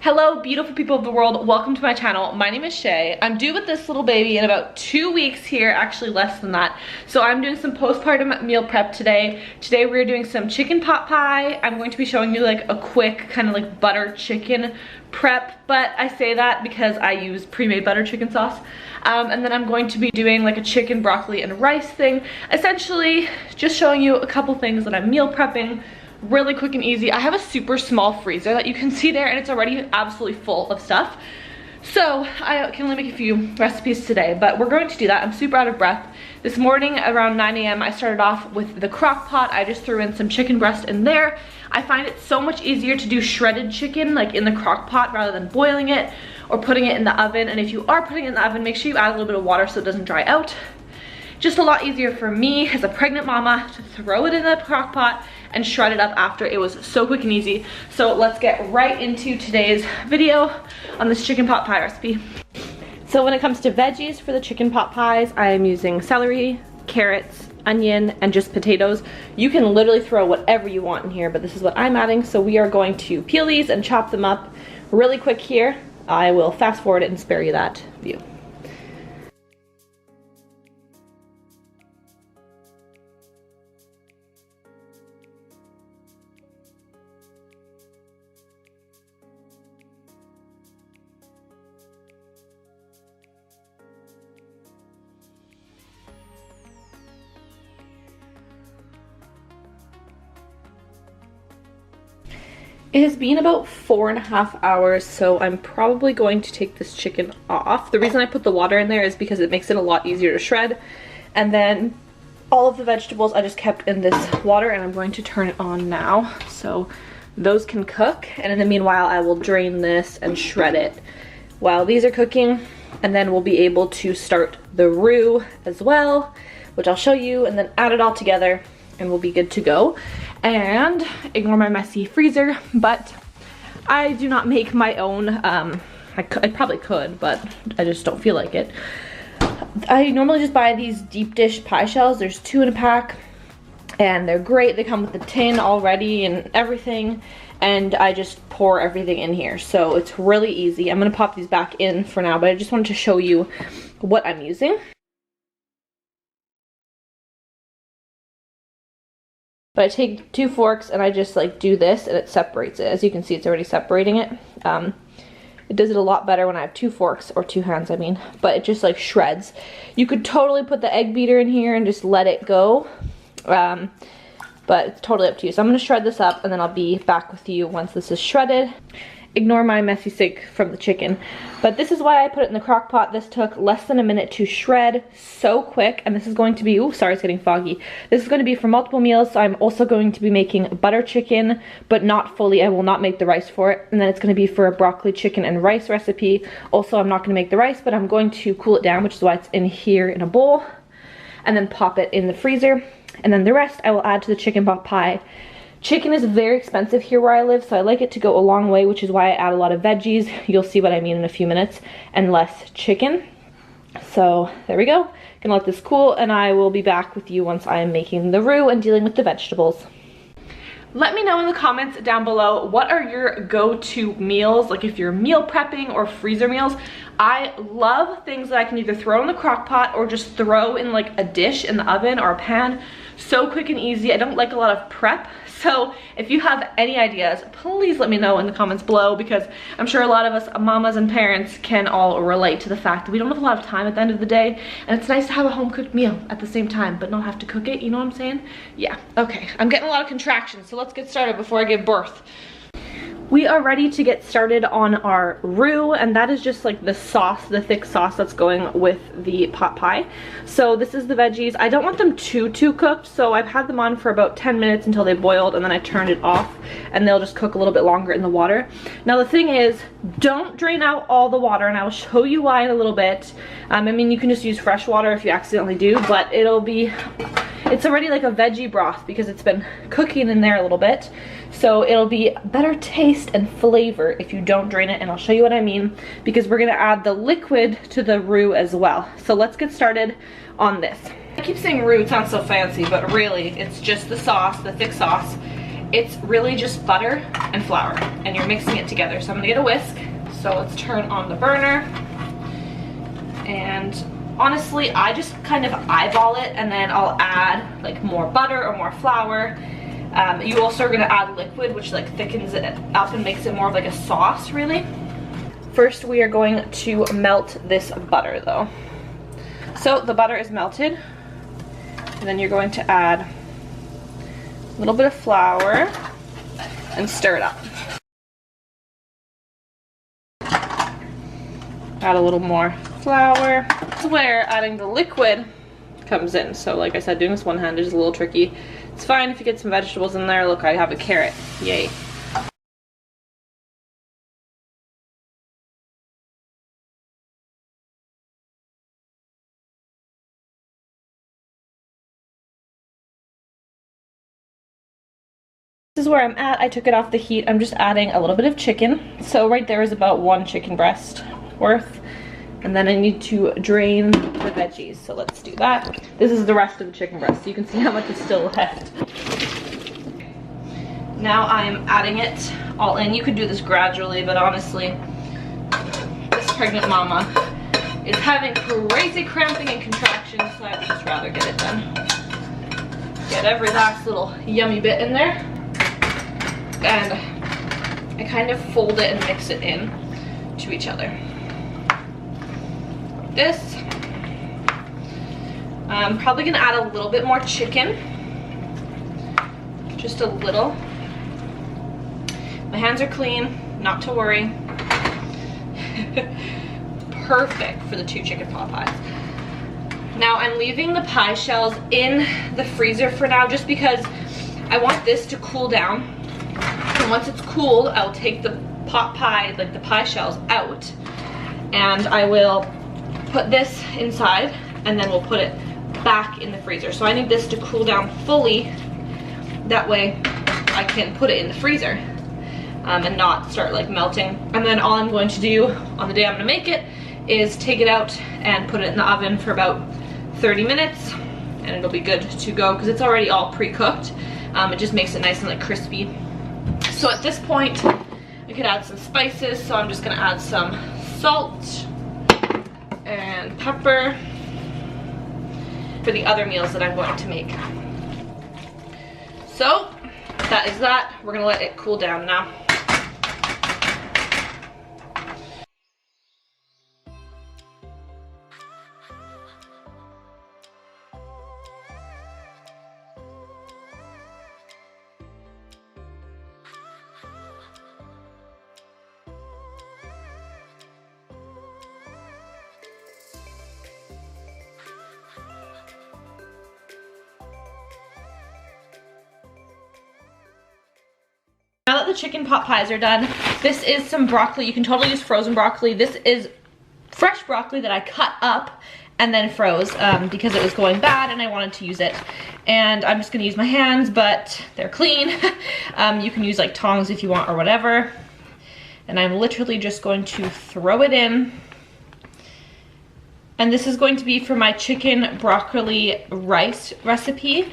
Hello beautiful people of the world, welcome to my channel. My name is Shay. I'm due with this little baby in about 2 weeks here, actually less than that. So I'm doing some postpartum meal prep today. Today we're doing some chicken pot pie. I'm going to be showing you like a quick kind of like butter chicken prep, but I say that because I use pre-made butter chicken sauce. And then I'm going to be doing like a chicken, broccoli, and rice thing. Essentially just showing you a couple things that I'm meal prepping. Really quick and easy. I have a super small freezer that you can see there, and it's already absolutely full of stuff. So I can only make a few recipes today, but we're going to do that. I'm super out of breath. This morning around 9 a.m. I started off with the crock pot. I just threw in some chicken breast in there. I find it so much easier to do shredded chicken like in the crock pot rather than boiling it or putting it in the oven. And if you are putting it in the oven, make sure you add a little bit of water so it doesn't dry out. Just a lot easier for me as a pregnant mama to throw it in the crock pot and shred it up after. It was so quick and easy. So let's get right into today's video on this chicken pot pie recipe. So when it comes to veggies for the chicken pot pies, I am using celery, carrots, onion, and just potatoes. You can literally throw whatever you want in here, but this is what I'm adding. So we are going to peel these and chop them up really quick here. I will fast forward it and spare you that view. It has been about 4.5 hours, so I'm probably going to take this chicken off. The reason I put the water in there is because it makes it a lot easier to shred. And then all of the vegetables I just kept in this water, and I'm going to turn it on now so those can cook. And in the meanwhile, I will drain this and shred it while these are cooking. And then we'll be able to start the roux as well, which I'll show you, and then add it all together and we'll be good to go. And ignore my messy freezer, but I do not make my own. I probably could, but I just don't feel like it. I normally just buy these deep dish pie shells. There's 2 in a pack, and they're great. They come with the tin already and everything, and I just pour everything in here. So it's really easy. I'm gonna pop these back in for now, but I just wanted to show you what I'm using. But I take 2 forks and I just like do this and it separates it. As you can see, it's already separating it. It does it a lot better when I have 2 forks, or 2 hands I mean, but it just like shreds. You could totally put the egg beater in here and just let it go, but it's totally up to you. So I'm gonna shred this up and then I'll be back with you once this is shredded. Ignore my messy sink from the chicken, but this is why I put it in the crock pot. This took less than a minute to shred, so quick. And this is going to be, ooh, sorry, it's getting foggy. This is going to be for multiple meals. So I'm also going to be making butter chicken, but not fully. I will not make the rice for it. And then it's going to be for a broccoli, chicken, and rice recipe. Also, I'm not going to make the rice, but I'm going to cool it down, which is why it's in here in a bowl, and then pop it in the freezer. And then the rest I will add to the chicken pot pie. Chicken is very expensive here where I live, so I like it to go a long way, which is why I add a lot of veggies. You'll see what I mean in a few minutes, and less chicken. So there we go. Gonna let this cool, and I will be back with you once I am making the roux and dealing with the vegetables. Let me know in the comments down below, what are your go-to meals, like if you're meal prepping or freezer meals. I love things that I can either throw in the crock pot or just throw in like a dish in the oven or a pan. So quick and easy. I don't like a lot of prep. So if you have any ideas, please let me know in the comments below, because I'm sure a lot of us mamas and parents can all relate to the fact that we don't have a lot of time at the end of the day, and it's nice to have a home cooked meal at the same time, but not have to cook it, you know what I'm saying? Yeah, okay, I'm getting a lot of contractions, so let's get started before I give birth. We are ready to get started on our roux, and that is just like the sauce, the thick sauce that's going with the pot pie. So this is the veggies. I don't want them too cooked, so I've had them on for about 10 minutes until they boiled, and then I turned it off, and they'll just cook a little bit longer in the water. Now the thing is, don't drain out all the water, and I will show you why in a little bit. I mean, you can just use fresh water if you accidentally do, but it's already like a veggie broth because it's been cooking in there a little bit. So it'll be better taste and flavor if you don't drain it, and I'll show you what I mean, because we're gonna add the liquid to the roux as well. So let's get started on this. I keep saying roux, it sounds so fancy, but really it's just the sauce, the thick sauce. it's really just butter and flour, and you're mixing it together. So I'm gonna get a whisk. So let's turn on the burner. And honestly, I just kind of eyeball it, and then I'll add like more butter or more flour. You also are gonna add liquid, which like thickens it up and makes it more of like a sauce, really. First, we are going to melt this butter though. So the butter is melted, and then you're going to add a little bit of flour and stir it up. Add a little more flour. This is where adding the liquid comes in. So like I said, doing this one-handed is a little tricky. It's fine if you get some vegetables in there. Look, I have a carrot. Yay. This is where I'm at. I took it off the heat. I'm just adding a little bit of chicken. So right there is about 1 chicken breast worth. And then I need to drain the veggies. So let's do that. This is the rest of the chicken breast. So you can see how much is still left. Now I'm adding it all in. You could do this gradually, but honestly, this pregnant mama is having crazy cramping and contractions, so I'd just rather get it done. Get every last little yummy bit in there. And I kind of fold it and mix it in to each other. Like this. I'm probably gonna add a little bit more chicken. Just a little. My hands are clean, not to worry. Perfect for the 2 chicken pot pies. Now I'm leaving the pie shells in the freezer for now, just because I want this to cool down. And once it's cooled, I'll take the pot pie, like the pie shells, out, and I will put this inside, and then we'll put it back in the freezer. So I need this to cool down fully. That way I can put it in the freezer and not start like melting. And then all I'm going to do on the day I'm gonna make it is take it out and put it in the oven for about 30 minutes, and it'll be good to go because it's already all pre-cooked. It just makes it nice and like crispy. So at this point, I could add some spices. So I'm just gonna add some salt and pepper for the other meals that I'm going to make. So that is that. We're gonna let it cool down now. Now that the chicken pot pies are done, this is some broccoli. You can totally use frozen broccoli. This is fresh broccoli that I cut up and then froze because it was going bad and I wanted to use it. And I'm just gonna use my hands, but they're clean. You can use like tongs if you want or whatever. And I'm literally just going to throw it in. And this is going to be for my chicken broccoli rice recipe.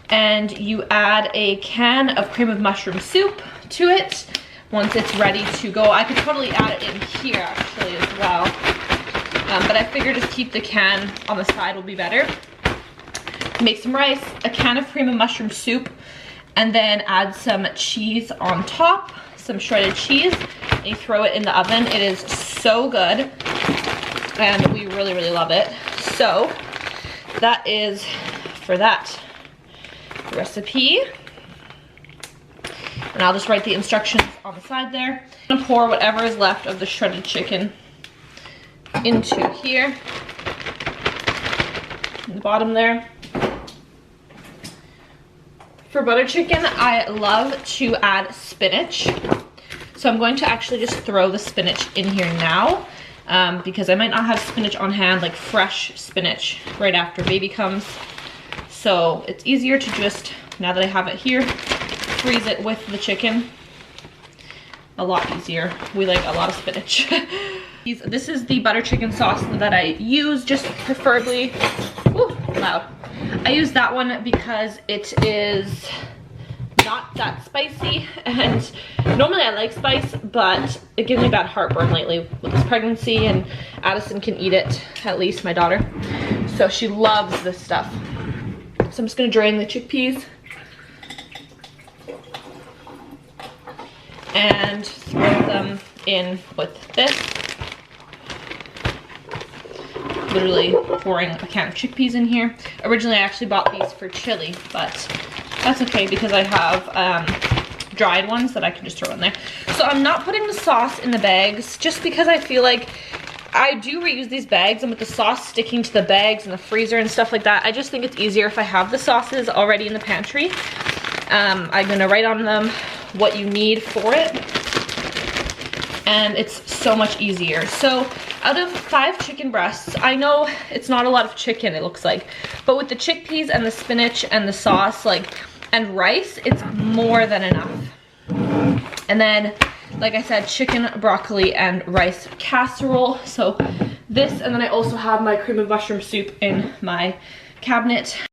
And you add a can of cream of mushroom soup to it once it's ready to go. I could totally add it in here actually as well, but I figured just keep the can on the side will be better. Make some rice, a can of cream of mushroom soup, and then add some cheese on top, some shredded cheese, and you throw it in the oven. It is so good, and we really, really love it. So that is for that recipe. And I'll just write the instructions on the side there. I'm gonna pour whatever is left of the shredded chicken into here, in the bottom there. For butter chicken, I love to add spinach. So I'm going to actually just throw the spinach in here now because I might not have spinach on hand, like fresh spinach, right after baby comes. So it's easier to just, now that I have it here, freeze it with the chicken. A lot easier. We like a lot of spinach. This is the butter chicken sauce that I use, just preferably, ooh, loud. I use that one because it is not that spicy, and normally I like spice, but it gives me bad heartburn lately with this pregnancy, and Addison can eat it, at least my daughter. So she loves this stuff. So I'm just gonna drain the chickpeas and throw them in with this. Literally pouring a can of chickpeas in here. Originally I actually bought these for chili, but that's okay because I have dried ones that I can just throw in there. So I'm not putting the sauce in the bags just because I feel like I do reuse these bags, and with the sauce sticking to the bags and the freezer and stuff like that, I just think it's easier if I have the sauces already in the pantry. I'm gonna write on them what you need for it, and it's so much easier. So out of 5 chicken breasts, I know it's not a lot of chicken, it looks like, but with the chickpeas and the spinach and the sauce, and rice, it's more than enough. And then, like I said, chicken, broccoli, and rice casserole. So this, and then I also have my cream of mushroom soup in my cabinet.